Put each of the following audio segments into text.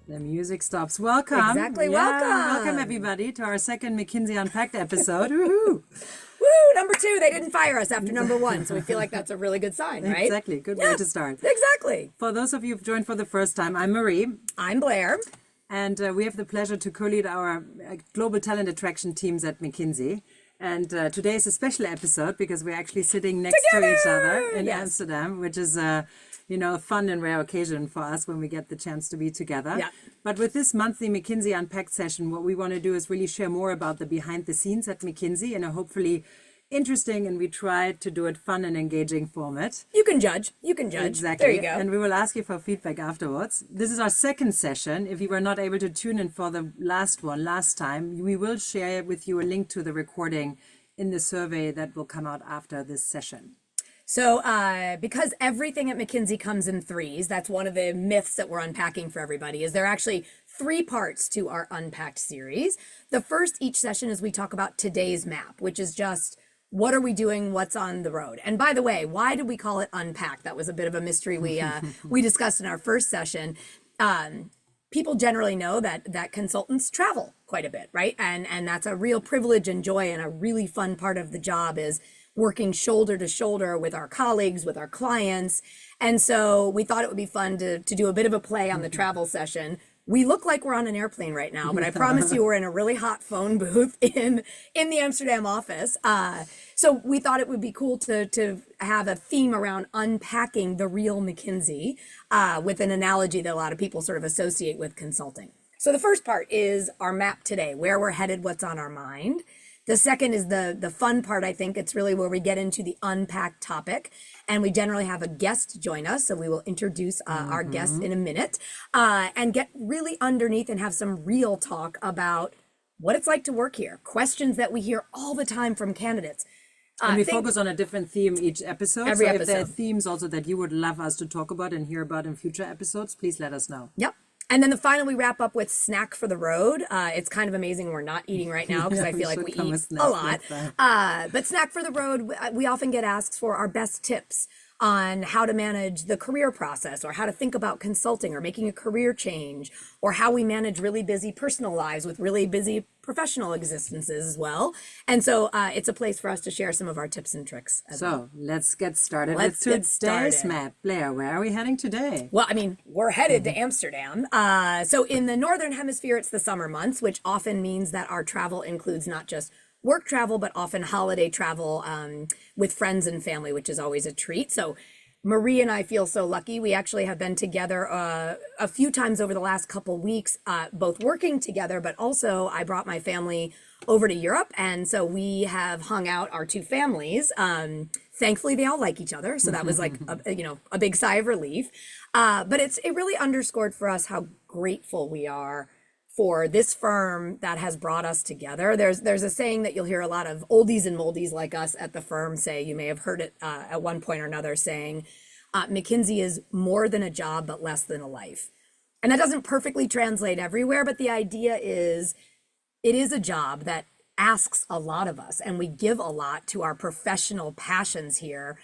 The music stops. Welcome. Exactly. Welcome everybody to our second McKinsey Unpacked episode. Woohoo! Woo! Number 2. They didn't fire us after number 1, so we feel like that's a really good sign, right? Exactly. Good way to start. Exactly. For those of you who've joined for the first time, I'm Marie. I'm Blair. And we have the pleasure to co-lead our global talent attraction teams at McKinsey. And today is a special episode because we're actually sitting next to each other in Amsterdam, which is a fun and rare occasion for us when we get the chance to be together. Yeah. But with this monthly McKinsey Unpacked session, what we want to do is really share more about the behind the scenes at McKinsey in a hopefully interesting, and we try to do it fun and engaging format. You can judge. Exactly. There you go. And we will ask you for feedback afterwards. This is our second session. If you were not able to tune in for the last time, we will share with you a link to the recording in the survey that will come out after this session. So because everything at McKinsey comes in threes, that's one of the myths that we're unpacking for everybody, is there are actually 3 parts to our Unpacked series. The first, each session, is we talk about today's map, which is just what are we doing, what's on the road. And by the way, why did we call it Unpacked? That was a bit of a mystery we discussed in our first session. People generally know that consultants travel quite a bit, right? And that's a real privilege and joy, and a really fun part of the job is working shoulder to shoulder with our colleagues, with our clients. And so we thought it would be fun to do a bit of a play on the travel session. We look like we're on an airplane right now, but I promise you we're in a really hot phone booth in the Amsterdam office. So we thought it would be cool to have a theme around unpacking the real McKinsey with an analogy that a lot of people sort of associate with consulting. So the first part is our map today, where we're headed, what's on our mind. The second is the fun part. I think it's really where we get into the unpacked topic, and we generally have a guest join us. So we will introduce our guest in a minute and get really underneath and have some real talk about what it's like to work here. Questions that we hear all the time from candidates. And we focus on a different theme each episode. Every episode. If there are themes also that you would love us to talk about and hear about in future episodes, please let us know. Yep. And then the final, we wrap up with snack for the road. It's kind of amazing we're not eating right now because I feel like we eat a lot. But snack for the road, we often get asked for our best tips on how to manage the career process, or how to think about consulting or making a career change, or how we manage really busy personal lives with really busy professional existences as well. And so it's a place for us to share some of our tips and tricks. So let's get started with today's map. Blair, where are we heading today? Well, I mean, we're headed to Amsterdam. So in the Northern Hemisphere, it's the summer months, which often means that our travel includes not just work travel, but often holiday travel with friends and family, which is always a treat. So Marie and I feel so lucky. We actually have been together a few times over the last couple weeks, both working together, but also I brought my family over to Europe. And so we have hung out, our 2 families. Thankfully, they all like each other. So that was like, a big sigh of relief. But it really underscored for us how grateful we are for this firm that has brought us together. There's a saying that you'll hear a lot of oldies and moldies like us at the firm say. You may have heard it at one point or another, saying, McKinsey is more than a job, but less than a life. And that doesn't perfectly translate everywhere, but the idea is it is a job that asks a lot of us, and we give a lot to our professional passions here.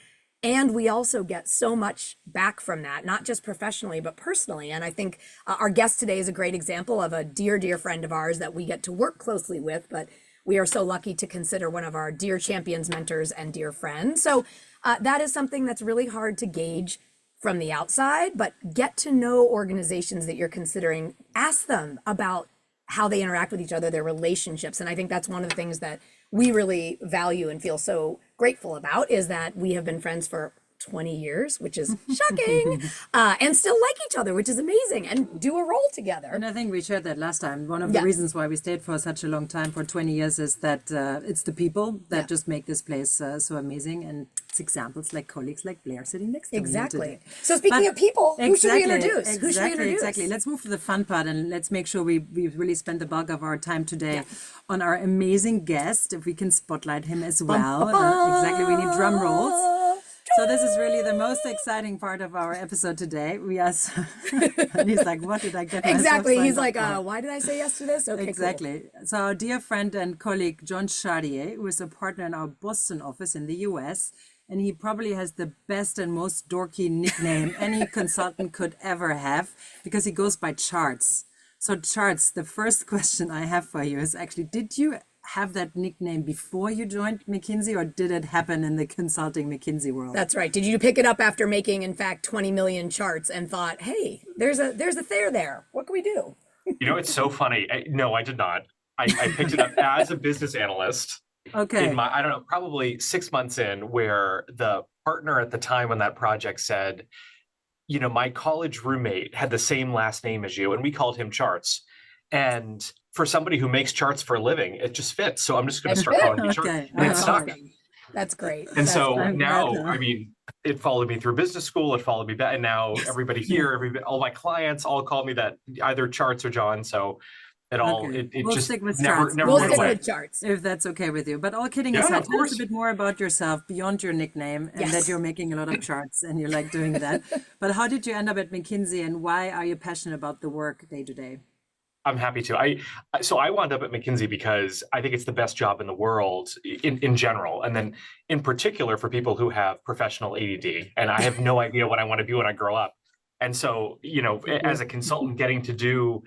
And we also get so much back from that, not just professionally, but personally. And I think our guest today is a great example of a dear, dear friend of ours that we get to work closely with, but we are so lucky to consider one of our dear champions, mentors, and dear friends. So that is something that's really hard to gauge from the outside, but get to know organizations that you're considering. Ask them about how they interact with each other, their relationships. And I think that's one of the things that we really value and feel so grateful about, is that we have been friends for 20 years, which is shocking, and still like each other, which is amazing, and do a role together. And I think we shared that last time. One of the reasons why we stayed for such a long time, for 20 years, is that it's the people that just make this place so amazing. And it's examples like colleagues like Blair sitting next to me today. So speaking of people, who should we introduce? Who should we introduce? Exactly. Let's move to the fun part, and let's make sure we really spend the bulk of our time today on our amazing guest. If we can spotlight him as well. Exactly. We need drum rolls. So this is really the most exciting part of our episode today. We are, and he's like, what did I get myself Exactly. He's signed like, up for? why did I say yes to this? Okay, exactly. Cool. So our dear friend and colleague, John Chartier, who is a partner in our Boston office in the US, and he probably has the best and most dorky nickname any consultant could ever have, because he goes by charts. So Charts, the first question I have for you is actually, did you have that nickname before you joined McKinsey, or did it happen in the consulting McKinsey world? That's right. Did you pick it up after making, in fact, 20 million charts and thought, hey, there's a Thayer there. What can we do? It's so funny. No, I did not. I picked it up as a business analyst Okay. in my, I don't know, probably 6 months in, where the partner at the time on that project said, my college roommate had the same last name as you, and we called him Charts. And for somebody who makes charts for a living, it just fits. So I'm just going to start calling you Charts. Okay. And it That's stuck. awesome. That's great. And That's so great. now, glad to- it followed me through business school. It followed me back. And now everybody here, all my clients all call me that, either Charts or John. So it all, Okay. it We'll just stick with never Charts. never We'll went stick away. with charts. If that's okay with you. But all kidding Yeah, aside, of tell us course. a bit more about yourself beyond your nickname and Yes. that you're making a lot of charts and you like doing that. But how did you end up at McKinsey, and why are you passionate about the work day to day? I'm happy to. So I wound up at McKinsey because I think it's the best job in the world in general, and then in particular for people who have professional ADD. And I have no idea what I want to be when I grow up. And so, as a consultant, getting to do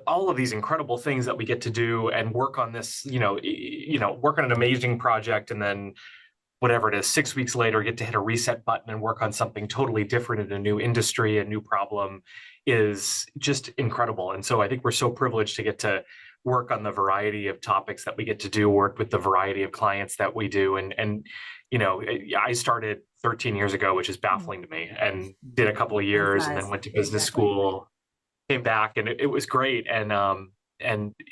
all of these incredible things that we get to do and work on this, work on an amazing project, and then whatever it is, 6 weeks later, get to hit a reset button and work on something totally different in a new industry, a new problem, is just incredible. And so I think we're so privileged to get to work on the variety of topics that we get to do, work with the variety of clients that we do. And I started 13 years ago, which is baffling to me, and did a couple of years and then went to business school, came back, and it was great. And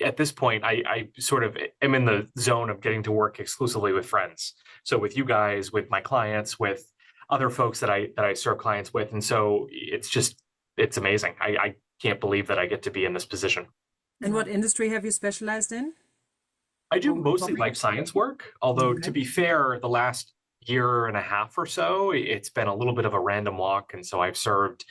at this point, I sort of am in the zone of getting to work exclusively with friends. So with you guys, with my clients, with other folks that I serve clients with. And so it's amazing. I can't believe that I get to be in this position. And what industry have you specialized in? I do mostly life science work, although to be fair, the last year and a half or so, it's been a little bit of a random walk. And so I've served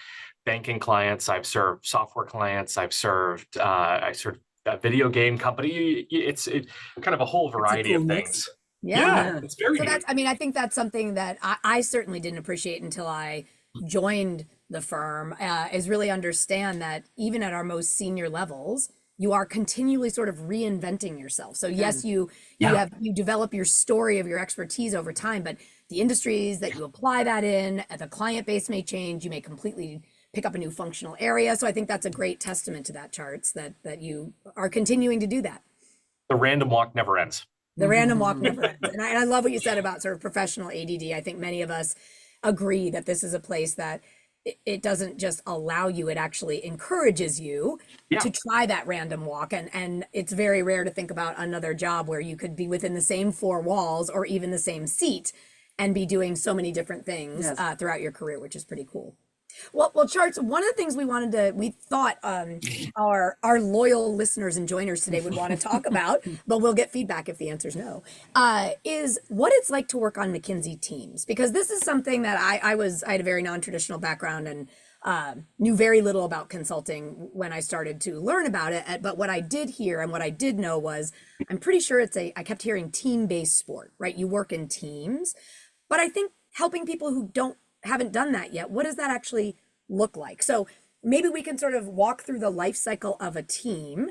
banking clients, I've served software clients, I served a video game company. It's kind of a whole variety cool of mix. things. Yeah. It's very So neat. I think that's something that I certainly didn't appreciate until I joined the firm, is really understand that even at our most senior levels, you are continually sort of reinventing yourself. So yes, you develop your story of your expertise over time, but the industries that you apply that in, the client base may change, you may completely pick up a new functional area. So I think that's a great testament to that, Charts, that you are continuing to do that. The random walk never ends. The random walk never ends. And I love what you said about sort of professional ADD. I think many of us agree that this is a place that it doesn't just allow you, it actually encourages you to try that random walk. And it's very rare to think about another job where you could be within the same four walls or even the same seat and be doing so many different things throughout your career, which is pretty cool. Well, Charts, one of the things we thought our loyal listeners and joiners today would want to talk about, but we'll get feedback if the answer is no, is what it's like to work on McKinsey teams. Because this is something that I had a very non-traditional background and knew very little about consulting when I started to learn about it. But what I did hear and what I did know was, I'm pretty sure I kept hearing team-based sport, right? You work in teams, but I think helping people who haven't done that yet, what does that actually look like? So maybe we can sort of walk through the life cycle of a team.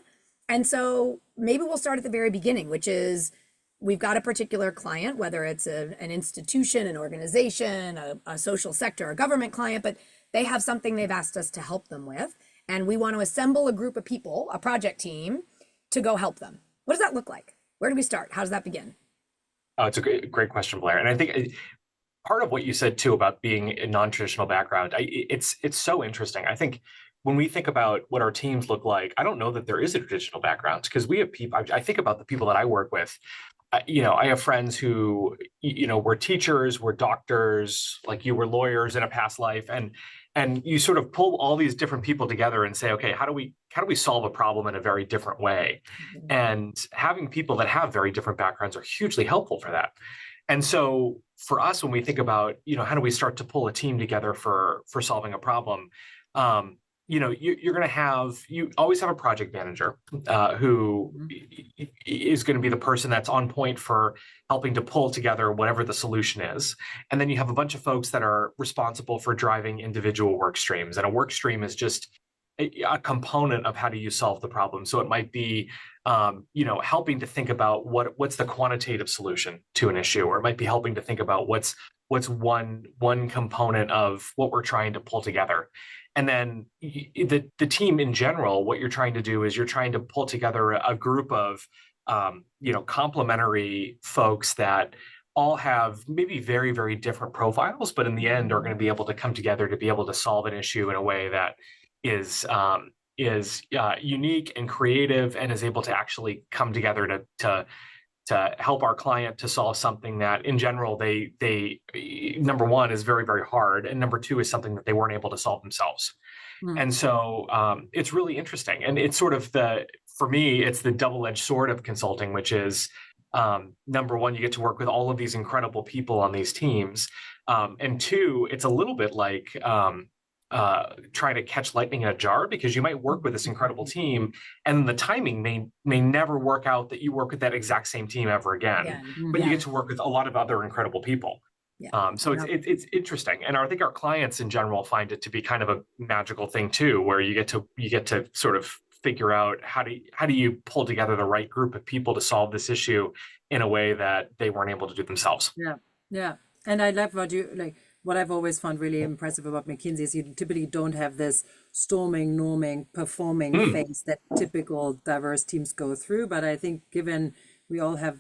And so maybe we'll start at the very beginning, which is we've got a particular client, whether it's an institution, an organization, a social sector, a government client, but they have something they've asked us to help them with. And we want to assemble a group of people, a project team, to go help them. What does that look like? Where do we start? How does that begin? Oh, it's a great question, Blair. And I think part of what you said too about being a non-traditional background, it's so interesting. I think when we think about what our teams look like, I don't know that there is a traditional background, because we have people. I think about the people that I work with. I have friends who, were teachers, were doctors, like you were lawyers in a past life, and you sort of pull all these different people together and say, okay, how do we solve a problem in a very different way? And having people that have very different backgrounds are hugely helpful for that. And so for us, when we think about, how do we start to pull a team together for solving a problem, you're going to you always have a project manager who is going to be the person that's on point for helping to pull together whatever the solution is. And then you have a bunch of folks that are responsible for driving individual work streams. And a work stream is just a component of how do you solve the problem. So it might be, helping to think about what's the quantitative solution to an issue, or it might be helping to think about what's one component of what we're trying to pull together. And then the team in general, what you're trying to do is you're trying to pull together a group of, complementary folks that all have maybe very, very different profiles, but in the end are going to be able to come together to be able to solve an issue in a way that is unique and creative, and is able to actually come together to help our client to solve something that in general they number one is very, very hard, and number two is something that they weren't able to solve themselves. And so it's really interesting, and it's sort of for me it's the double-edged sword of consulting, which is number one, you get to work with all of these incredible people on these teams, and two, it's a little bit like trying to catch lightning in a jar, because you might work with this incredible team and the timing may never work out that you work with that exact same team ever again. But you get to work with a lot of other incredible people. So it's interesting, and I think our clients in general find it to be kind of a magical thing too, where you get to sort of figure out how do you pull together the right group of people to solve this issue in a way that they weren't able to do themselves. Yeah. And I love what I've always found really impressive about McKinsey is you typically don't have this storming, norming, performing phase that typical diverse teams go through. But I think given we all have,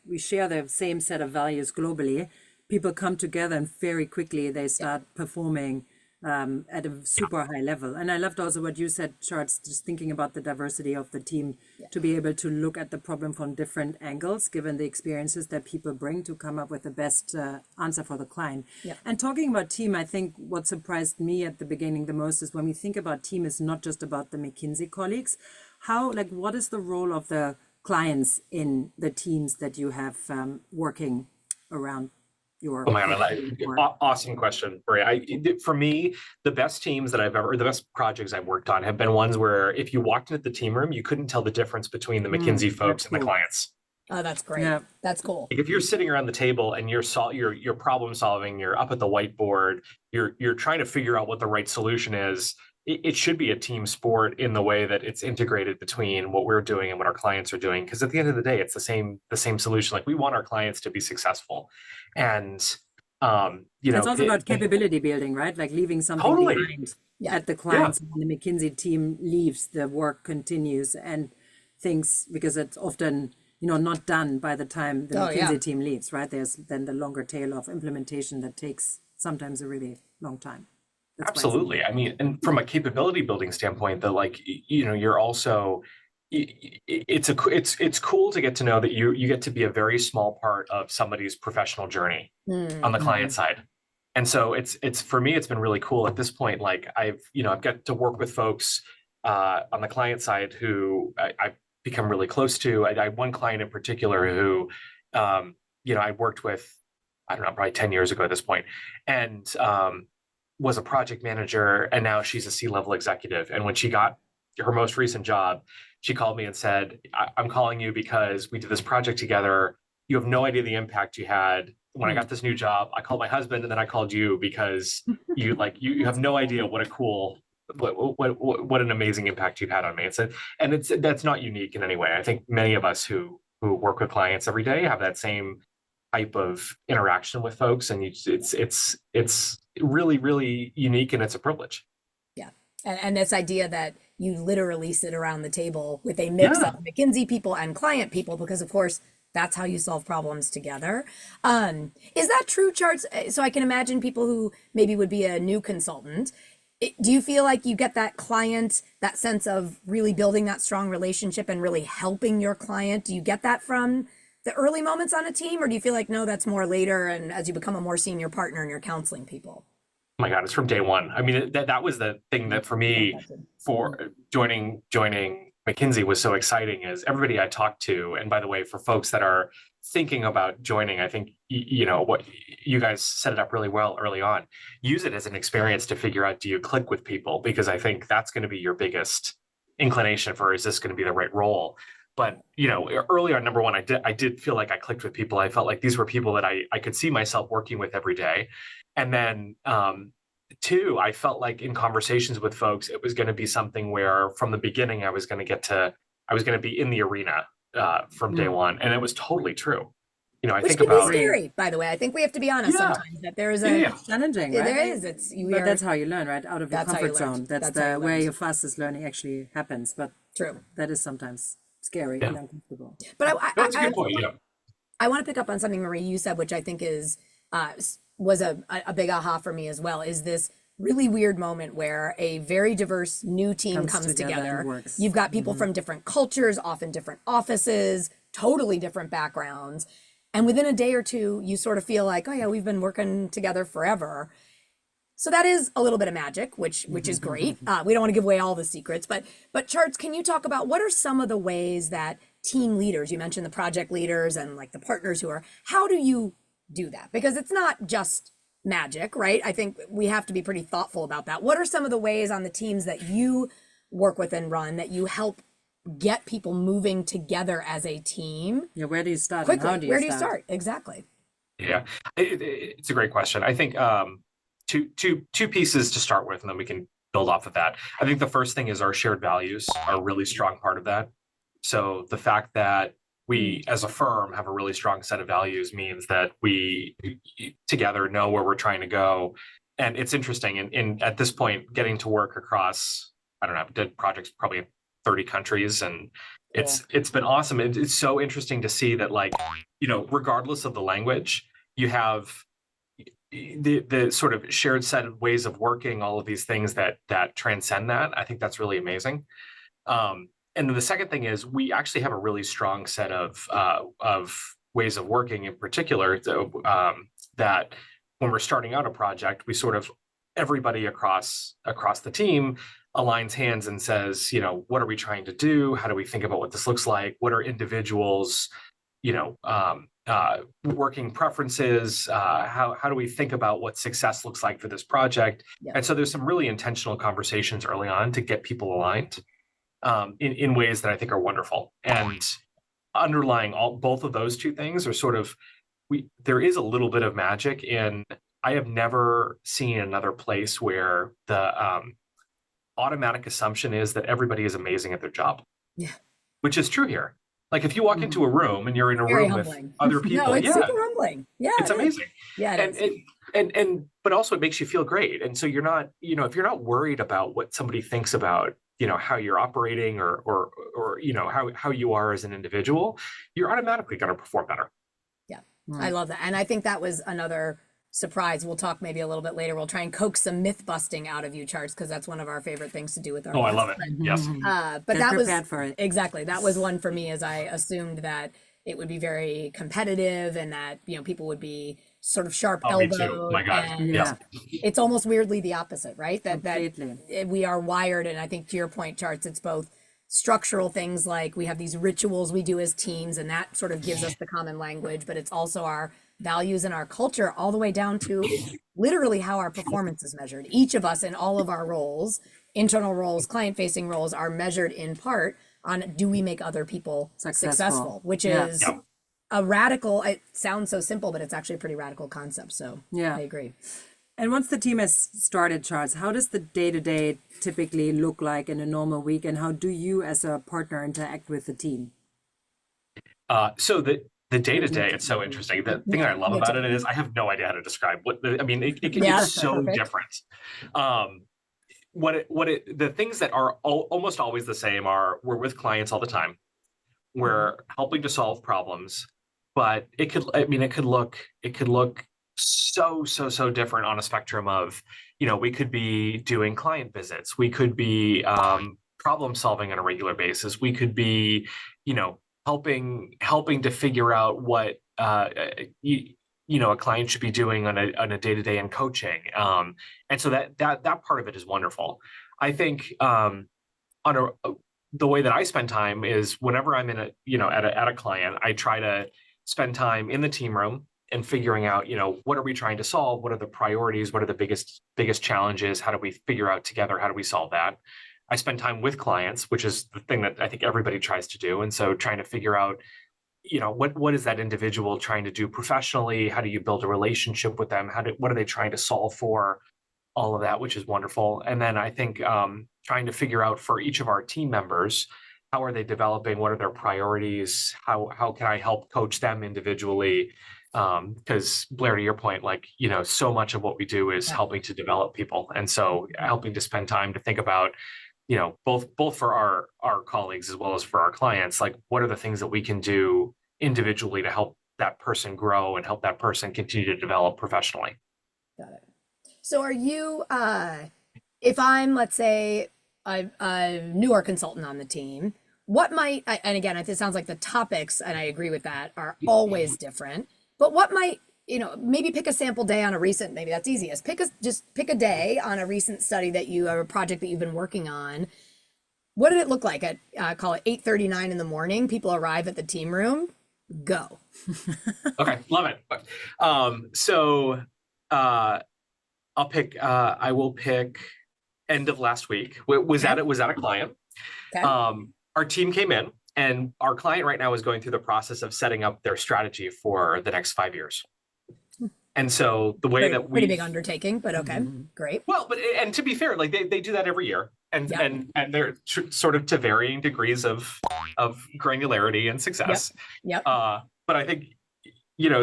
we share the same set of values globally, people come together and very quickly they start performing at a super high level. And I loved also what you said, Charts, just thinking about the diversity of the team to be able to look at the problem from different angles, given the experiences that people bring to come up with the best answer for the client. And talking about team, I think what surprised me at the beginning the most is when we think about team, is not just about the McKinsey colleagues. What is the role of the clients in the teams that you have working around? Oh my God, awesome question, Bria. For me, the best teams that the best projects I've worked on have been ones where if you walked into the team room, you couldn't tell the difference between the McKinsey folks and the clients. Oh, that's great. That's cool. If you're sitting around the table and you're problem solving, you're up at the whiteboard, you're trying to figure out what the right solution is. It should be a team sport in the way that it's integrated between what we're doing and what our clients are doing. Because at the end of the day, it's the same solution. Like, we want our clients to be successful. And, it's also about capability building, right? Like leaving something behind at the clients. When the McKinsey team leaves, the work continues and things, because it's often, not done by the time the McKinsey team leaves, right? There's then the longer tail of implementation that takes sometimes a really long time. Absolutely. I mean, and from a capability building standpoint, you're also, it's cool to get to know that you get to be a very small part of somebody's professional journey on the client side. And so it's for me, it's been really cool at this point. Like I've got to work with folks on the client side who I've become really close to. I had one client in particular who, I worked with, I don't know, probably 10 years ago at this point, and was a project manager, and now she's a C-level executive. And when she got her most recent job, she called me and said, I'm calling you because we did this project together. You have no idea the impact you had. When I got this new job, I called my husband and then I called you because you have no idea what an amazing impact you've had on me. That's not unique in any way. I think many of us who work with clients every day have that same type of interaction with folks, and it's really, really unique, and it's a privilege. Yeah, and this idea that you literally sit around the table with a mix of McKinsey people and client people, because of course that's how you solve problems together. Is that true, Charts? So I can imagine people who maybe would be a new consultant. Do you feel like you get that client, that sense of really building that strong relationship and really helping your client? Do you get that from the early moments on a team, or do you feel like, no, that's more later and as you become a more senior partner and you're counseling people? Oh my God, it's from day one. I mean, that was the thing that for me, for joining McKinsey was so exciting, is everybody I talked to. And by the way, for folks that are thinking about joining, I think, what you guys set it up really well early on. Use it as an experience to figure out, do you click with people? Because I think that's going to be your biggest inclination for, is this going to be the right role? But, early on, number one, I did feel like I clicked with people. I felt like these were people that I could see myself working with every day. And then two, I felt like in conversations with folks, it was going to be something where from the beginning, I was going to be in the arena from day one. And it was totally true. I Which think can be about, scary, by the way. I think we have to be honest Yeah. sometimes that there is Yeah, a yeah. Challenging, yeah, right? there is. It's But that's how you learn, right? Out of your That's how you comfort learn. zone. That's That's how the you where learn. your fastest learning actually happens. But true. that is sometimes scary Yeah. and uncomfortable. But That's a good point. Yeah. I want to pick up on something, Marie, you said, which I think was a big aha for me as well, is this really weird moment where a very diverse new team comes together together. and works. You've got people from different cultures, often different offices, totally different backgrounds. And within a day or two, you sort of feel like, oh yeah, we've been working together forever. So that is a little bit of magic, which is great. We don't want to give away all the secrets, but Charts, can you talk about what are some of the ways that team leaders, you mentioned the project leaders and like the partners how do you do that? Because it's not just magic, right? I think we have to be pretty thoughtful about that. What are some of the ways on the teams that you work with and run that you help get people moving together as a team? Yeah, where do you start? Quickly, And how where do you start? Exactly. Yeah. It's a great question. I think two pieces to start with, and then we can build off of that. I think the first thing is our shared values are a really strong part of that. So the fact that we as a firm have a really strong set of values means that we together know where we're trying to go. And it's interesting in at this point, getting to work across, I don't know, did projects probably in 30 countries. And it's been awesome. It's so interesting to see that, like, regardless of the language, you have the sort of shared set of ways of working, all of these things that transcend that. I think that's really amazing. And then the second thing is we actually have a really strong set of ways of working in particular, that when we're starting out a project, we sort of, everybody across the team aligns hands and says, what are we trying to do? How do we think about what this looks like? What are individuals, working preferences? How do we think about what success looks like for this project? Yeah. And so there's some really intentional conversations early on to get people aligned in ways that I think are wonderful. And underlying both of those two things are sort of, there is a little bit of magic in, I have never seen another place where the automatic assumption is that everybody is amazing at their job. Yeah. Which is true here. Like if you walk into a room and you're in a Very room humbling. with other people, No, it's super humbling. Yeah, it's amazing. Yeah, it is. And but also it makes you feel great. And so you're not, if you're not worried about what somebody thinks about, how you're operating or how you are as an individual, you're automatically going to perform better. Yeah, I love that. And I think that was another surprise. We'll talk maybe a little bit later. We'll try and coax some myth busting out of you, Charts, because that's one of our favorite things to do with our I love it. Yes. But that was prepared for it. exactly, that was one for me, as I assumed that it would be very competitive and that people would be sort of sharp Me elbowed. too. My God. And Yeah. it's almost weirdly the opposite, right? That Completely. we are wired, and I think to your point, Charts, it's both structural things like we have these rituals we do as teams, and that sort of gives us the common language, but it's also our values and our culture, all the way down to literally how our performance is measured. Each of us in all of our roles, internal roles, client-facing roles, are measured in part on, do we make other people successful, which is a radical, it sounds so simple, but it's actually a pretty radical concept. So I agree. And once the team has started, Charles, how does the day-to-day typically look like in a normal week, and how do you as a partner interact with the team? So the day-to-day, it's so interesting. The thing that I love about it is I have no idea how to describe it can be so different. The things that are almost always the same are, we're with clients all the time. We're helping to solve problems, but it could look so different on a spectrum of, we could be doing client visits. We could be problem solving on a regular basis. We could be, helping to figure out what a client should be doing on a day-to-day in coaching. And so that part of it is wonderful. I think the way that I spend time is whenever I'm in at a client, I try to spend time in the team room and figuring out, what are we trying to solve? What are the priorities? What are the biggest challenges? How do we figure out together? How do we solve that? I spend time with clients, which is the thing that I think everybody tries to do. And so trying to figure out, what is that individual trying to do professionally? How do you build a relationship with them? What are they trying to solve for? all of that, which is wonderful. And then I think trying to figure out for each of our team members, how are they developing? What are their priorities? How can I help coach them individually? Because Blair, to your point, like, so much of what we do is helping to develop people. And so helping to spend time to think about, both for our colleagues as well as for our clients, like what are the things that we can do individually to help that person grow and help that person continue to develop professionally. Got it. So are you, if I'm, let's say, a newer consultant on the team, what might, and again, it sounds like the topics, and I agree with that, are always different, but what might, maybe pick a sample day on a recent, maybe that's easiest, just pick a day on a recent study that you, or a project that you've been working on. What did it look like at, call it 8:39 in the morning, people arrive at the team room, go. Okay, love it. I will pick end of last week. Was that a client? Okay. Our team came in, and our client right now is going through the process of setting up their strategy for the next 5 years. And so the way that pretty big undertaking, but okay, great. Well, and to be fair, like they do that every year, and they're sort of to varying degrees of granularity and success. Yep. But I think,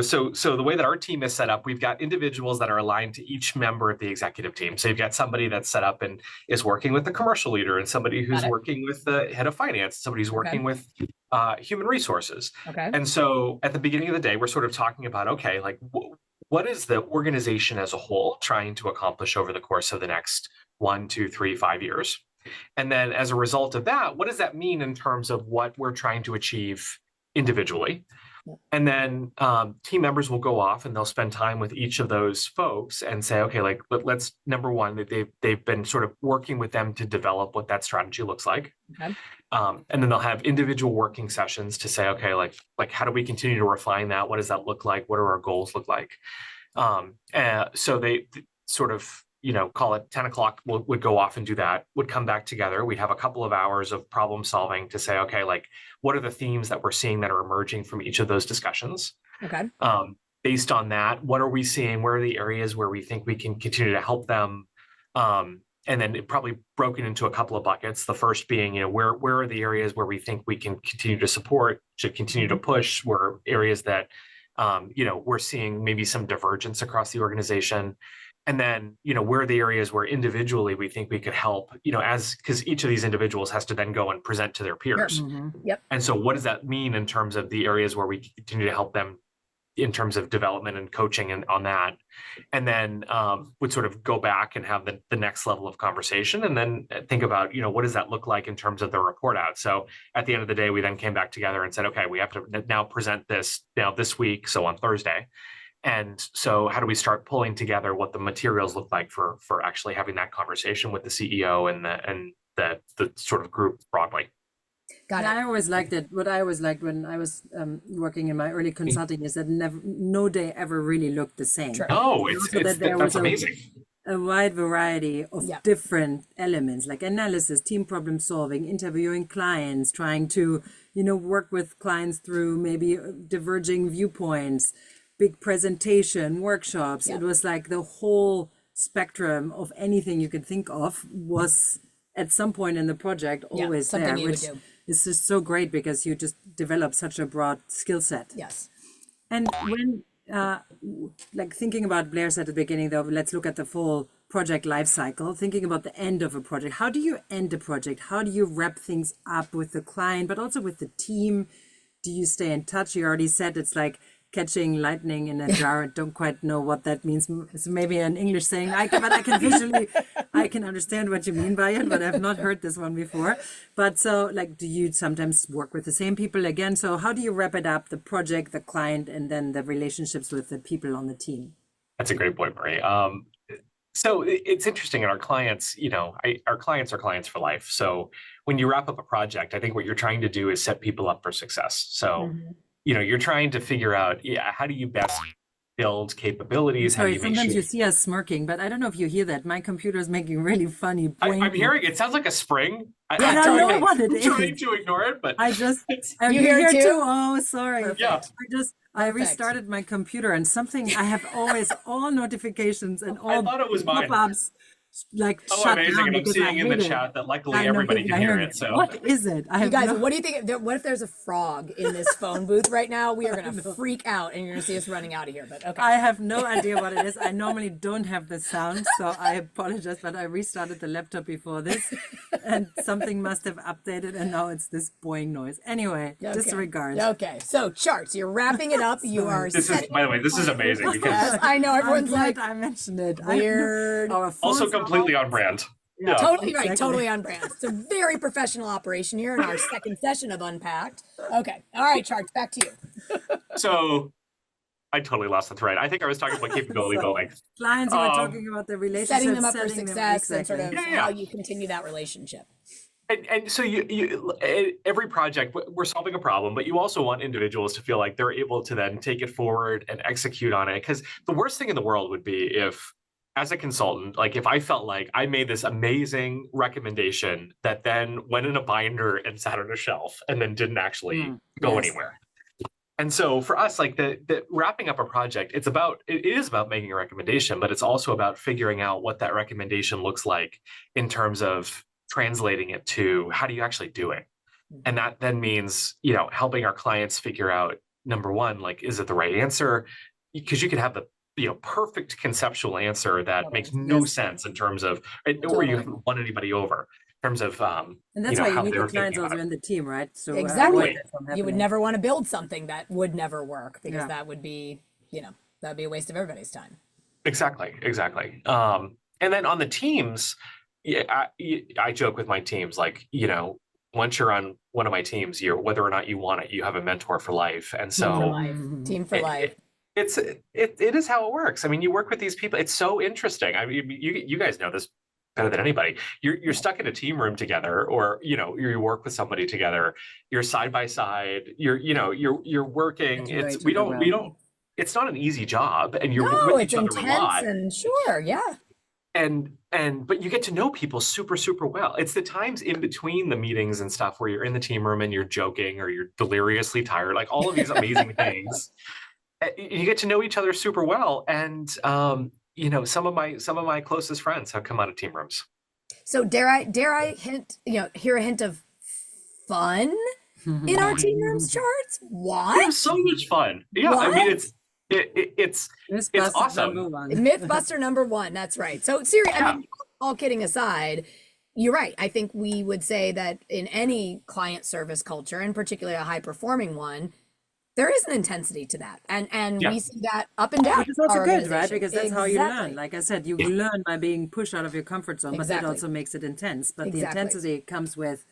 so the way that our team is set up, we've got individuals that are aligned to each member of the executive team. So you've got somebody that's set up and is working with the commercial leader, and somebody who's working with the head of finance, somebody who's working with human resources. Okay. And so at the beginning of the day, we're sort of talking about, okay, like what is the organization as a whole trying to accomplish over the course of the next 1, 2, 3, 5 years? And then as a result of that, what does that mean in terms of what we're trying to achieve individually? And then team members will go off and they'll spend time with each of those folks and say, okay, like let's, number one, they've been sort of working with them to develop what that strategy looks like. Okay. And then they'll have individual working sessions to say, okay, like how do we continue to refine that? What does that look like? What do our goals look like? So they sort of, call it 10 o'clock, would go off and do that, would come back together. We'd have a couple of hours of problem solving to say, okay, like what are the themes that we're seeing that are emerging from each of those discussions? Okay. Based on that, what are we seeing? Where are the areas where we think we can continue to help them? And then it probably broken into a couple of buckets. The first being, where are the areas where we think we can continue to support, should continue to push, where areas that, we're seeing maybe some divergence across the organization. And then, where are the areas where individually we think we could help, because each of these individuals has to then go and present to their peers. Mm-hmm. Yep. And so what does that mean in terms of the areas where we continue to help them in terms of development and coaching and on that? And then would sort of go back and have the next level of conversation, and then think about, what does that look like in terms of the report out? So at the end of the day, we then came back together and said, okay, we have to now present this now this week, so on Thursday. And so how do we start pulling together what the materials look like for actually having that conversation with the CEO and the sort of group broadly? Got it. I always liked it. What I always liked when I was working in my early consulting is that no day ever really looked the same. Sure. Oh, that's was amazing. A wide variety of different elements like analysis, team problem solving, interviewing clients, trying to, work with clients through maybe diverging viewpoints, big presentation, workshops. It was like the whole spectrum of anything you could think of was at some point in the project always there, which is just so great because you just develop such a broad skill set. Yes. And when, like thinking about Blair said at the beginning, though, let's look at the full project life cycle, thinking about the end of a project. How do you end a project? How do you wrap things up with the client, but also with the team? Do you stay in touch? You already said it's like catching lightning in a jar. I don't quite know what that means. It's maybe an English saying, but I can understand what you mean by it, but I've not heard this one before. But so like, do you sometimes work with the same people again? So how do you wrap it up, the project, the client, and then the relationships with the people on the team? That's a great point, Marie. So it's interesting, and our clients, our clients are clients for life. So when you wrap up a project, I think what you're trying to do is set people up for success. So you're trying to figure out, how do you best build capabilities? Sorry, sometimes you see us smirking, but I don't know if you hear that. My computer is making really funny. I'm hearing, it sounds like a spring. I don't know what it I'm is. trying to ignore it, but I just, are You you hear here it too? too? Oh, sorry. yeah. I restarted my computer and something, I have always all notifications and I all thought it was mine. pop-ups like Oh, shut amazing. down And I'm because I seeing in the hate it. chat that luckily I know everybody people can are hear hearing it. So what is it? I You have guys, no, what do you think? What if there's a frog in this phone booth right now? We are going to freak out and you're going to see us running out of here. But okay. I have no idea what it is. I normally don't have the sound, so I apologize, but I restarted the laptop before this and something must have updated and now it's this boing noise. Anyway, disregard. Okay, so charts, you're wrapping it up. You are this is, by the way, this is amazing because Yes, I know I'm everyone's glad like I mentioned it. weird. Our also phones are completely off. on brand. Yeah. Totally right, Exactly. totally on brand. It's a very professional operation here in our second session of Unpacked. Okay, all right, charts, back to you. So I totally lost the thread. I think I was talking about capability building. Clients, you were talking about the relationship, Setting them up for success and sort of Yeah, yeah. how you continue that relationship. And so you every project, we're solving a problem, but you also want individuals to feel like they're able to then take it forward and execute on it. Because the worst thing in the world would be if, as a consultant, like if I felt like I made this amazing recommendation that then went in a binder and sat on a shelf and then didn't actually go anywhere. And so for us, like the wrapping up a project, it is about making a recommendation, but it's also about figuring out what that recommendation looks like in terms of translating it to how do you actually do it. And that then means, helping our clients figure out, number one, like, is it the right answer? Because you could have the perfect conceptual answer that makes no sense in terms of, or you haven't won anybody over in terms of, and that's why you how need they're the clients thinking about also it. in the team, right? So Exactly. avoid that from You would happening. never want to build something that would never work because Yeah. that would be, that'd be a waste of everybody's time. Exactly. And then on the teams, I joke with my teams, like, once you're on one of my teams, whether or not you want it, you have a mentor for life. And so Team for life. it is how it works. I mean, you work with these people. It's so interesting. I mean, you guys know this better than anybody. You're stuck in a team room together, or you work with somebody together. You're side by side. You're working. We don't. It's not an easy job, and you're with it's each other a lot. and sure, yeah. But you get to know people super, super well. It's the times in between the meetings and stuff where you're in the team room and you're joking or you're deliriously tired, like all of these amazing things. You get to know each other super well. And some of my closest friends have come out of team rooms. So dare I hint, hear a hint of fun in our team rooms charts? What? We have so much fun. Yeah, What? I mean it's awesome. Mythbuster number one. That's right. So seriously, I mean, all kidding aside, you're right. I think we would say that in any client service culture, and particularly a high performing one, there is an intensity to that, and we see that up and down. Which is also our good, right? organization. Because that's how you Exactly. learn. Like I said, you learn by being pushed out of your comfort zone, but that Exactly. also makes it intense. But the Exactly. intensity comes with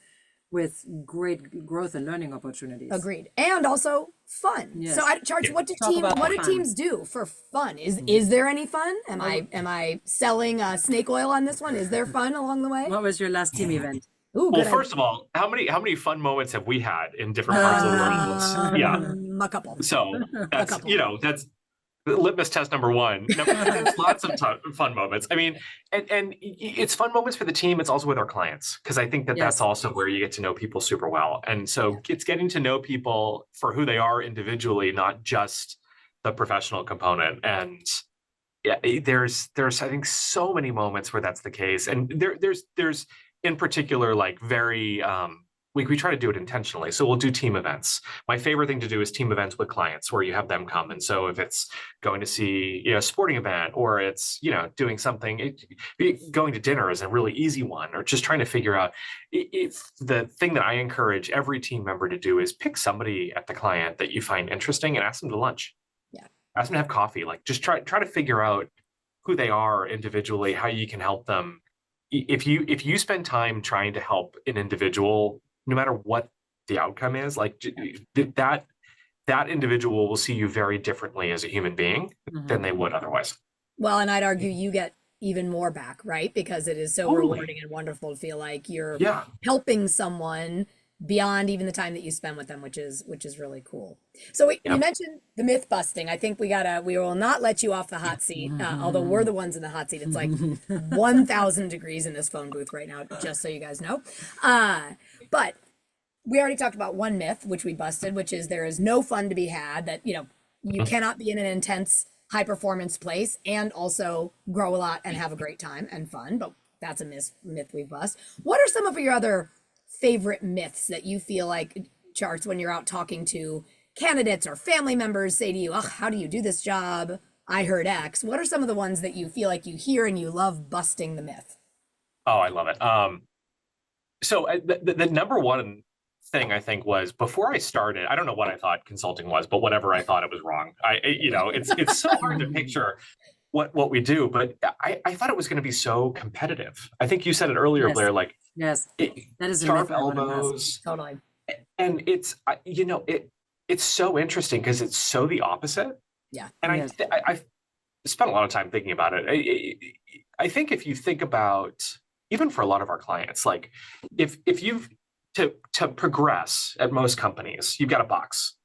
great growth and learning opportunities. Agreed, and also fun. Yes. So, Charts, what do Talk about what do fun. teams do for fun? Is there any fun? Am I selling snake oil on this one? Is there fun along the way? What was your last team event? Ooh, Well, good first of all, how many fun moments have we had in different parts of the world? Yeah. A couple. So that's couple. that's litmus test number one. There's lots of fun moments. I mean, and it's fun moments for the team. It's also with our clients, because I think that that's also where you get to know people super well. And so it's getting to know people for who they are individually, not just the professional component. And there's I think so many moments where that's the case. And there's in particular, like very we try to do it intentionally. So we'll do team events. My favorite thing to do is team events with clients where you have them come. And so if it's going to see a sporting event, or it's doing something, going to dinner is a really easy one, or just trying to figure out. If the thing that I encourage every team member to do is pick somebody at the client that you find interesting and ask them to lunch. Yeah. Ask them to have coffee. Like, just try to figure out who they are individually, how you can help them. If you spend time trying to help an individual, no matter what the outcome is, like that individual will see you very differently as a human being than they would otherwise. Well, and I'd argue you get even more back, right? Because it is so Totally. rewarding and wonderful to feel like you're Yeah. helping someone beyond even the time that you spend with them, which is really cool. So you mentioned the myth busting. I think we will not let you off the hot seat, although we're the ones in the hot seat. It's like 1,000 degrees in this phone booth right now, just so you guys know. But we already talked about one myth, which we busted, which is there is no fun to be had, that, you cannot be in an intense high performance place and also grow a lot and have a great time and fun. But that's a myth we bust. What are some of your other favorite myths that you feel like, Charts, when you're out talking to candidates or family members say to you, oh, how do you do this job? I heard X. What are some of the ones that you feel like you hear and you love busting the myth? Oh, I love it. So the number one thing I think was, before I started, I don't know what I thought consulting was, but whatever I thought, it was wrong. It's so hard to picture what we do, but I thought it was going to be so competitive. I think you said it earlier, Blair, like, yes, that is sharp elbows. Totally. And it's, it's so interesting because it's so the opposite. Yeah. And I've spent a lot of time thinking about it. I think if you think about, even for a lot of our clients, like if you've to progress at most companies, you've got a box.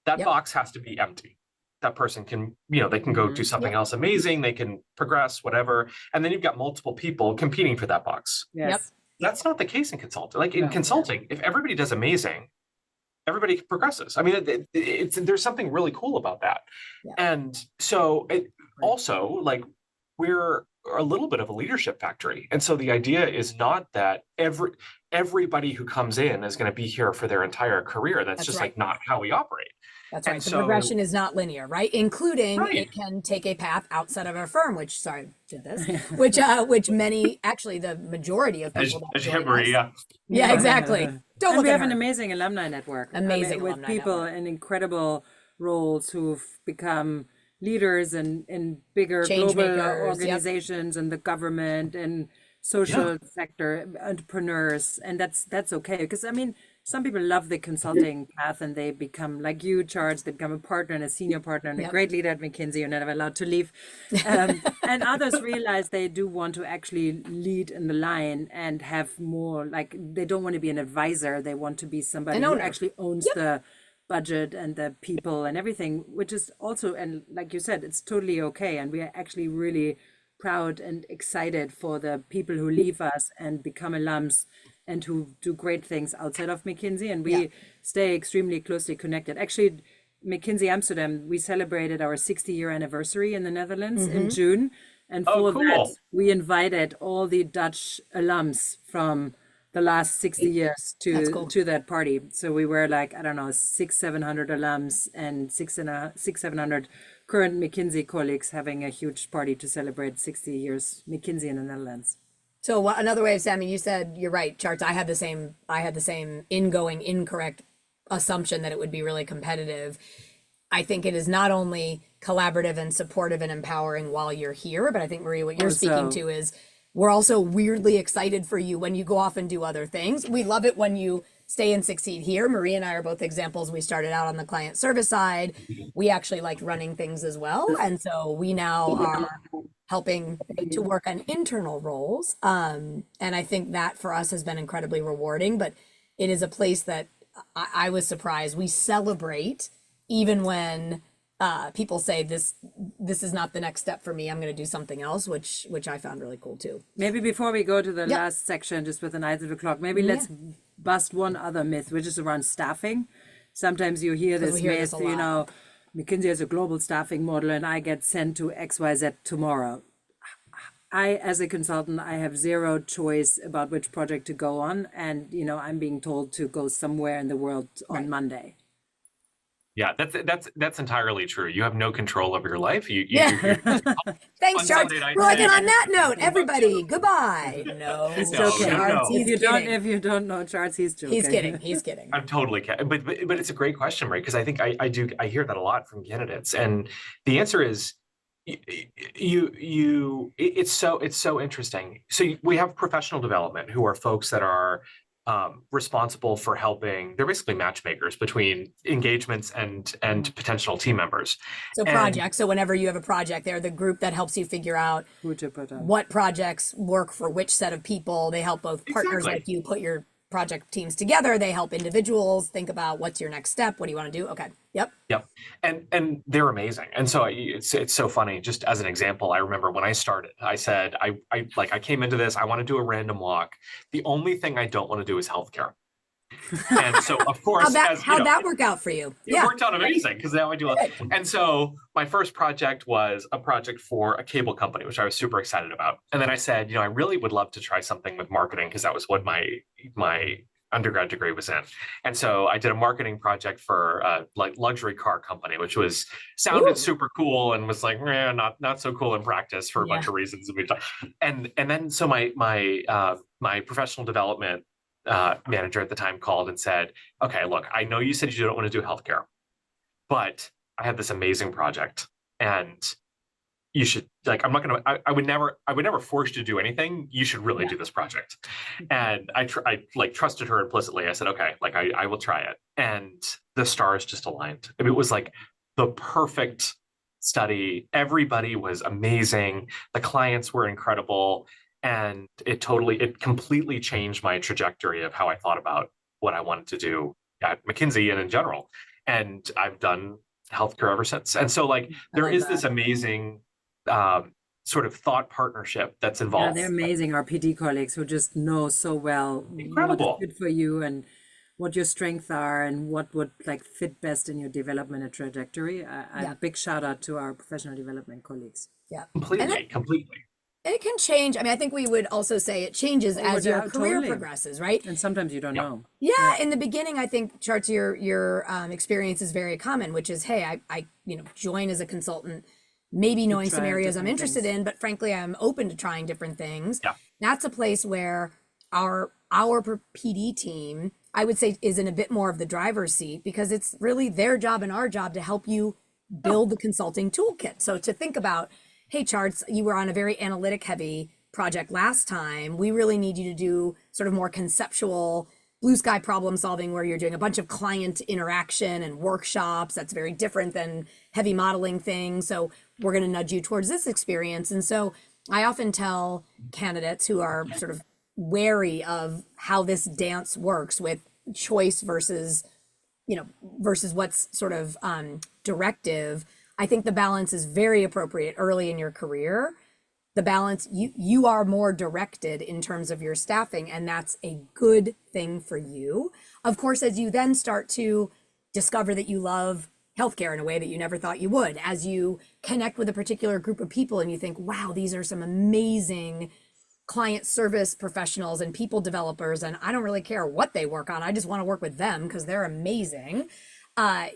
That box has to be empty. That person can, they can go do something else amazing. They can progress, whatever. And then you've got multiple people competing for that box. Yes. That's not the case in consulting. Like in consulting, if everybody does amazing, everybody progresses. I mean, there's something really cool about that. Yeah. And so also, like, we're a little bit of a leadership factory. And so the idea is not that everybody who comes in is going to be here for their entire career. That's just like not how we operate. That's right. The progression is not linear, right? Including it can take a path outside of our firm, which, sorry, did this, which many, actually the majority of people. Yeah, exactly. Don't we have an amazing alumni network. Amazing with people in incredible roles who've become leaders in bigger Change global makers, organizations and the government and social sector entrepreneurs, and that's okay, because I mean, some people love the consulting path and they become, like you, Charles, they become a partner and a senior partner and a great leader at McKinsey. You're never allowed to leave. And others realize they do want to actually lead in the line and have more, like, they don't want to be an advisor. They want to be somebody who actually owns the budget and the people and everything, which is also, and like you said, it's totally okay. And we are actually really proud and excited for the people who leave us and become alums and who do great things outside of McKinsey. And we stay extremely closely connected. Actually, McKinsey Amsterdam, we celebrated our 60-year anniversary in the Netherlands in June. And for that, we invited all the Dutch alums from the last 60 years to that party. So we were like, I don't know, 600-700 alums and 600-700 current McKinsey colleagues having a huge party to celebrate 60 years McKinsey in the Netherlands. So another way of saying, I mean, you said, you're right, Charts. I had the same incorrect assumption that it would be really competitive. I think it is not only collaborative and supportive and empowering while you're here, but I think, Marie, what you're speaking to is we're also weirdly excited for you when you go off and do other things. We love it when you stay and succeed here. Marie and I are both examples. We started out on the client service side. We actually like running things as well. And so we now are helping to work on internal roles. And I think that for us has been incredibly rewarding, but it is a place that I was surprised. We celebrate even when people say this is not the next step for me, I'm going to do something else, which I found really cool too. Maybe before we go to the last section, just with an eye to the clock, maybe let's bust one other myth, which is around staffing. Sometimes you hear this myth, McKinsey has a global staffing model and I get sent to XYZ tomorrow. I, as a consultant, I have zero choice about which project to go on. And, I'm being told to go somewhere in the world on Monday. Yeah, that's entirely true. You have no control over your life. Thanks, Charles. Well, again, on that note, everybody, goodbye. No, he's joking. No. If you don't know Charles, he's joking. He's kidding. I'm totally kidding. But it's a great question, right? Because I think I hear that a lot from candidates, and the answer is it's so interesting. So we have professional development, who are folks that are responsible for helping. They're basically matchmakers between engagements and potential team members. So projects. So whenever you have a project, they're the group that helps you figure out who to put on, what projects work for which set of people. They help both partners like you put your project teams together. They help individuals think about what's your next step. What do you want to do? Okay. Yep. And they're amazing. And so it's so funny. Just as an example, I remember when I started, I said, I came into this, I want to do a random walk. The only thing I don't want to do is healthcare. And so, of course, how'd that work out for you? It worked out amazing because now I do it. And so my first project was a project for a cable company, which I was super excited about. And then I said, I really would love to try something with marketing because that was what my undergrad degree was in. And so I did a marketing project for a luxury car company, which sounded super cool and was like, not so cool in practice for a bunch of reasons. And then so my professional development manager at the time called and said, okay, look, I know you said you don't want to do healthcare, but I have this amazing project and you should I'm not going to, I would never force you to do anything. You should really do this project. And I trusted her implicitly. I said, okay, I will try it. And the stars just aligned. I mean, it was like the perfect study. Everybody was amazing. The clients were incredible. And it completely changed my trajectory of how I thought about what I wanted to do at McKinsey and in general. And I've done healthcare ever since. And so there is this amazing sort of thought partnership that's involved. Yeah, they're amazing. Our PD colleagues who just know so well Incredible. What is good for you and what your strengths are and what would fit best in your development and trajectory. A big shout out to our professional development colleagues. Yeah, completely. And it can change. I mean, I think we would also say it changes as your career progresses, right? And sometimes you don't know. Yeah, in the beginning, I think, Chartier, your experience is very common, which is, hey, I join as a consultant, maybe knowing some areas I'm interested in, but frankly, I'm open to trying different things. Yeah. That's a place where our PD team, I would say, is in a bit more of the driver's seat because it's really their job and our job to help you build the consulting toolkit. So to think about, hey, Charts, you were on a very analytic heavy project last time. We really need you to do sort of more conceptual blue sky problem solving where you're doing a bunch of client interaction and workshops. That's very different than heavy modeling things. So we're going to nudge you towards this experience. And so I often tell candidates who are sort of wary of how this dance works with choice versus what's sort of directive. I think the balance is very appropriate early in your career. The balance, you are more directed in terms of your staffing, and that's a good thing for you. Of course, as you then start to discover that you love healthcare in a way that you never thought you would, as you connect with a particular group of people and you think, wow, these are some amazing client service professionals and people developers, and I don't really care what they work on. I just want to work with them because they're amazing.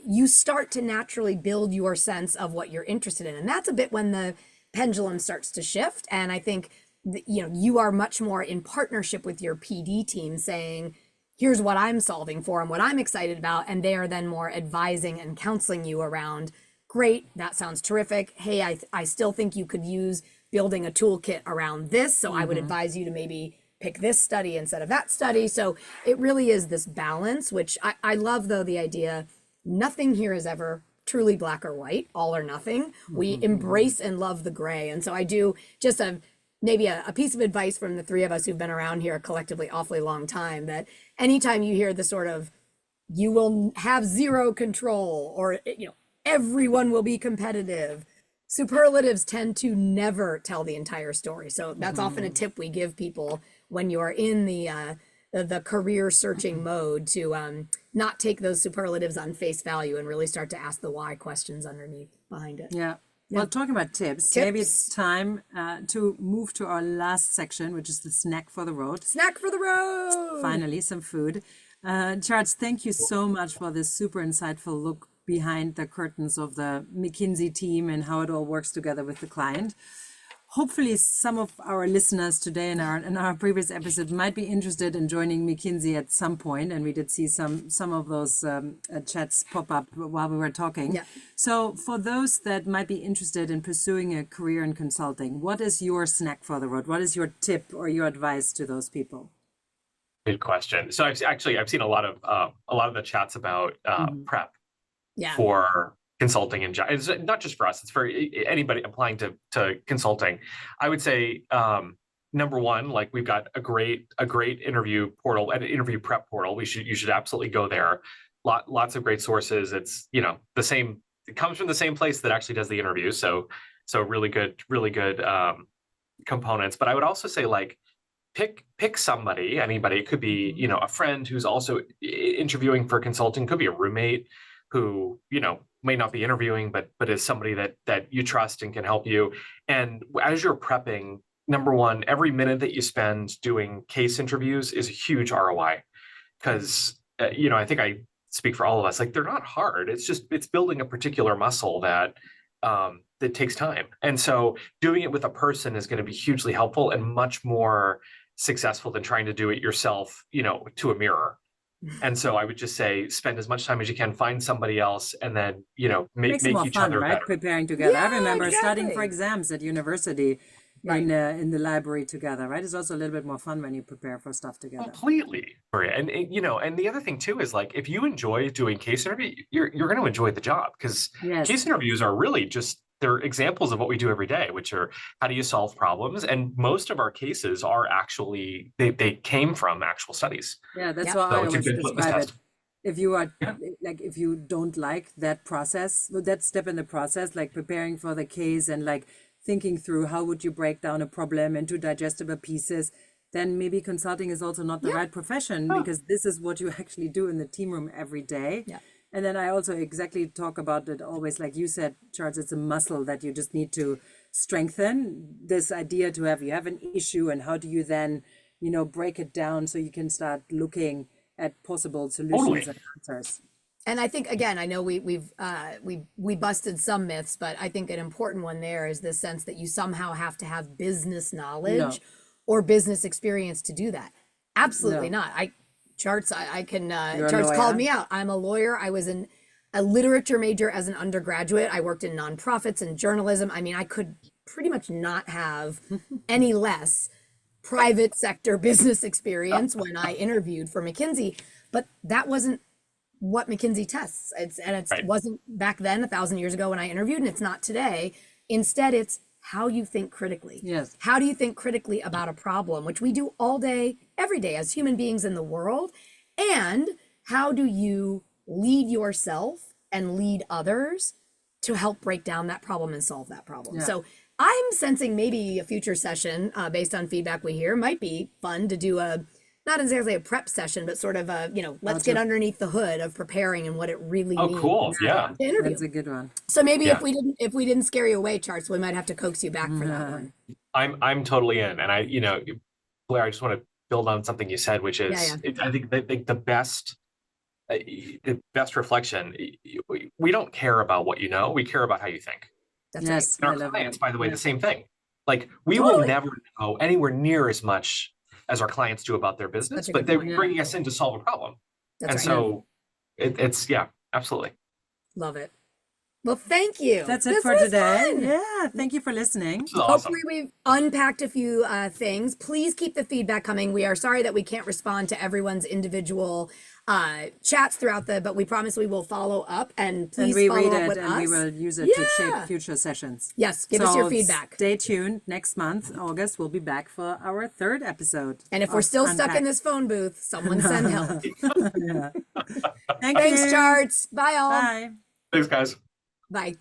You start to naturally build your sense of what you're interested in. And that's a bit when the pendulum starts to shift. And I think, you are much more in partnership with your PD team saying, here's what I'm solving for and what I'm excited about. And they are then more advising and counseling you around, great, that sounds terrific. Hey, I still think you could use building a toolkit around this. So I would advise you to maybe pick this study instead of that study. So it really is this balance, which I love, though, the idea. Nothing here is ever truly black or white, all or nothing. We embrace and love the gray. And so I do just maybe a piece of advice from the three of us who've been around here collectively awfully long time, that anytime you hear the sort of, you will have zero control or, everyone will be competitive, superlatives tend to never tell the entire story. So that's often a tip we give people when you are in the career searching mode, to not take those superlatives on face value and really start to ask the why questions behind it. Yeah. Well, talking about tips, maybe it's time to move to our last section, which is the snack for the road. Snack for the road. Finally, some food. Charles, thank you so much for this super insightful look behind the curtains of the McKinsey team and how it all works together with the client. Hopefully some of our listeners today in our previous episode might be interested in joining McKinsey at some point, and we did see some of those chats pop up while we were talking. Yeah. So for those that might be interested in pursuing a career in consulting, what is your snack for the road? What is your tip or your advice to those people? Good question. So I've seen a lot of the chats about prep for consulting and it's not just for us, it's for anybody applying to consulting. I would say number one, like we've got a great interview portal, an interview prep portal. You should absolutely go there. Lots of great sources. It's, it comes from the same place that actually does the interview. So really good components. But I would also say, like, pick somebody, anybody. It could be, a friend who's also interviewing for consulting, could be a roommate who, may not be interviewing, but is somebody that you trust and can help you. And as you're prepping, number one, every minute that you spend doing case interviews is a huge ROI, because, I think I speak for all of us, like, they're not hard. It's building a particular muscle that takes time. And so doing it with a person is going to be hugely helpful and much more successful than trying to do it yourself, to a mirror. And so I would just say, spend as much time as you can, find somebody else, and then, make more each fun, other right? better. Preparing together. I Yeah, remember studying exactly. for exams at university in the library together, right? It's also a little bit more fun when you prepare for stuff together. Completely. And the other thing too is, like, if you enjoy doing case interview, you're going to enjoy the job, because Yes. case interviews are really just, they're examples of what we do every day, which are, how do you solve problems? And most of our cases are actually, they came from actual studies. Yeah, that's Yep. why I So it's a always good litmus describe it. test. If you are if you don't like that process, that step in the process, like preparing for the case and like thinking through how would you break down a problem into digestible pieces, then maybe consulting is also not the right profession, because this is what you actually do in the team room every day. Yeah. And then I also exactly talk about it always, like you said, Charles, it's a muscle that you just need to strengthen. This idea to you have an issue, and how do you then, break it down so you can start looking at possible solutions Totally. and answers. And I think, again, I know we busted some myths, but I think an important one there is this sense that you somehow have to have business knowledge or business experience to do that. Absolutely not. Charts called me out. I'm a lawyer. I was a literature major as an undergraduate. I worked in nonprofits and journalism. I mean, I could pretty much not have any less private sector business experience when I interviewed for McKinsey, but that wasn't what McKinsey tests. It Right. wasn't back then, 1,000 years ago when I interviewed, and it's not today. Instead, it's how you think critically. Yes. How do you think critically about a problem, which we do all day, every day as human beings in the world? And how do you lead yourself and lead others to help break down that problem and solve that problem? Yeah. So I'm sensing maybe a future session based on feedback we hear might be fun to do not exactly a prep session, but sort of let's get underneath the hood of preparing and what it really means. Cool. Yeah. To interview. That's a good one. So maybe Yeah. if we didn't scare you away, Charts, we might have to coax you back for that one. I'm totally in. And Blair, I just want to build on something you said, which is, I think the best reflection, we don't care about what you know, we care about how you think. That's Yes. And I our love clients, that. by the way, the same thing. Like, we will never know anywhere near as much as our clients do about their business, Such a but good they're point. bringing us in to solve a problem. That's And right. so it's, absolutely. Love it. Well, thank you. That's it This for was today. fun. Yeah. Thank you for listening. This is awesome. Hopefully we've unpacked a few things. Please keep the feedback coming. We are sorry that we can't respond to everyone's individual chats throughout but we promise we will follow up, and please And we follow read up it with and us. we will use it to Yeah. shape future sessions. Yes, give us your feedback. Stay tuned. Next month, August, we'll be back for our 3rd episode. And if we're of still stuck in Unpacked. this phone booth, someone send help. Yeah. Thanks, you. Charts. Bye all. Bye. Thanks, guys. Bye.